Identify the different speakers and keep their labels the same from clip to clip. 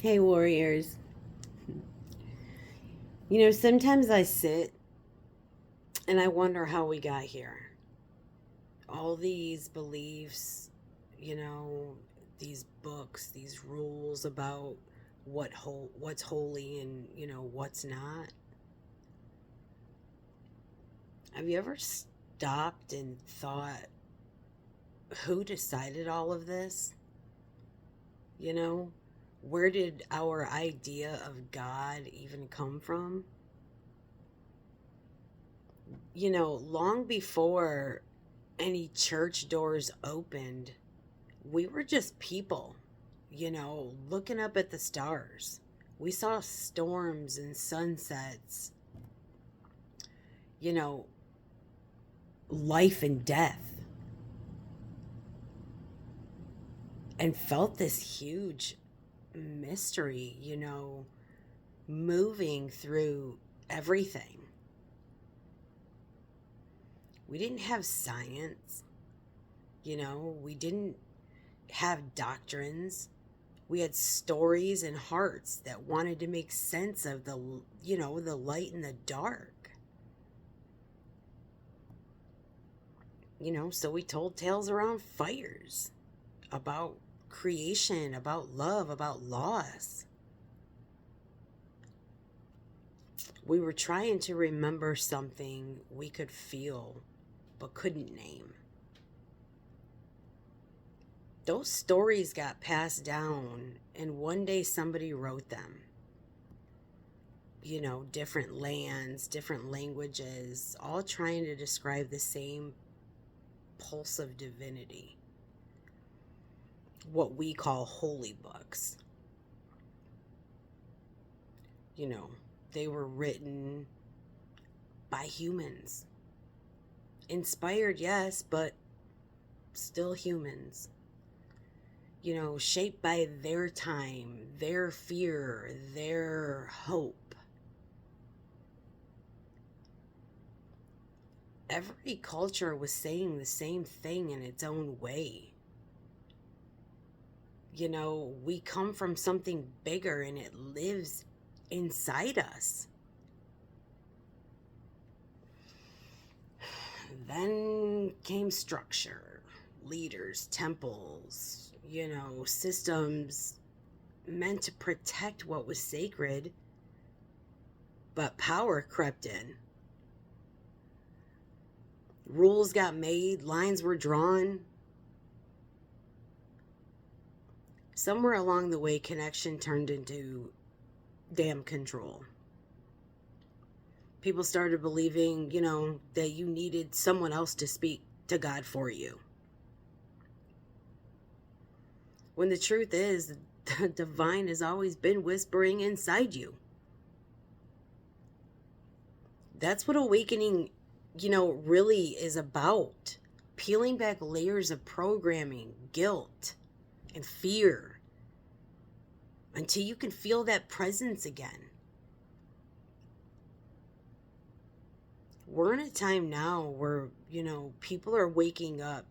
Speaker 1: Hey, warriors. Sometimes I sit and I wonder how we got here. All these beliefs, you know, these books, these rules about what's holy and, what's not. Have you ever stopped and thought, who decided all of this? You know, where did our idea of God even come from? Long before any church doors opened, we were just people, looking up at the stars. We saw storms and sunsets, you know, life and death, and felt this huge mystery, moving through everything. We didn't have science, we didn't have doctrines. We had stories and hearts that wanted to make sense of the light and the dark. So we told tales around fires, about creation, about love, about loss. We were trying to remember something we could feel but couldn't name. Those stories got passed down, and one day somebody wrote them. Different lands, different languages, all trying to describe the same pulse of divinity, what we call holy books. You know, they were written by humans. Inspired, yes, but still humans. Shaped by their time, their fear, their hope. Every culture was saying the same thing in its own way. We come from something bigger and it lives inside us. Then came structure, leaders, temples, systems meant to protect what was sacred, but power crept in. Rules got made, lines were drawn. Somewhere along the way, connection turned into damn control. People started believing, that you needed someone else to speak to God for you. When the truth is, the divine has always been whispering inside you. That's what awakening, really is about. Peeling back layers of programming, guilt, and fear until you can feel that presence again. We're in a time now where, people are waking up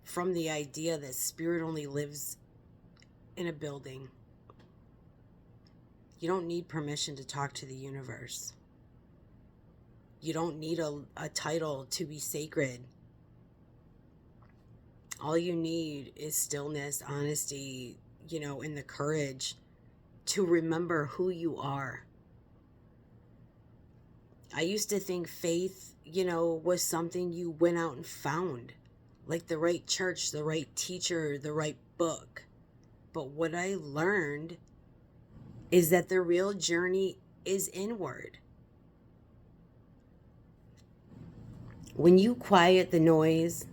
Speaker 1: from the idea that spirit only lives in a building. You don't need permission to talk to the universe. You don't need a title to be sacred. All you need is stillness, honesty, and the courage to remember who you are. I used to think faith, was something you went out and found, like the right church, the right teacher, the right book. But what I learned is that the real journey is inward. When you quiet the noise,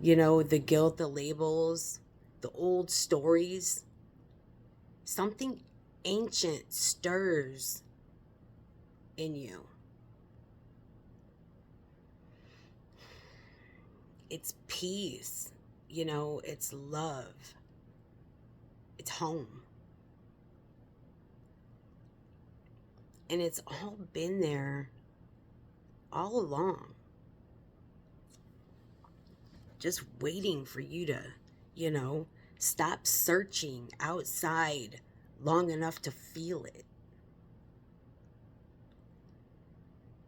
Speaker 1: the guilt, the labels, the old stories, something ancient stirs in you. It's peace, it's love, it's home. And it's all been there all along, just waiting for you to, you know, Stop searching outside long enough to feel it.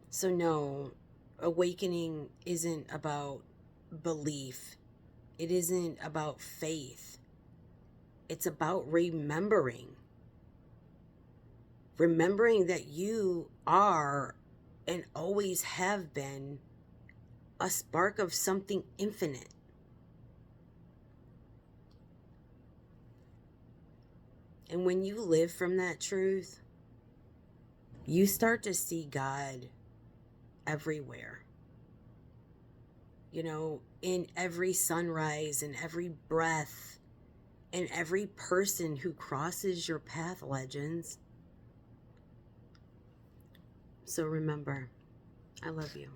Speaker 1: So, no, awakening isn't about belief, it isn't about faith. It's about remembering. Remembering that you are and always have been a spark of something infinite. And when you live from that truth, you start to see God everywhere. You know, in every sunrise, in every breath, in every person who crosses your path, legends. So remember, I love you.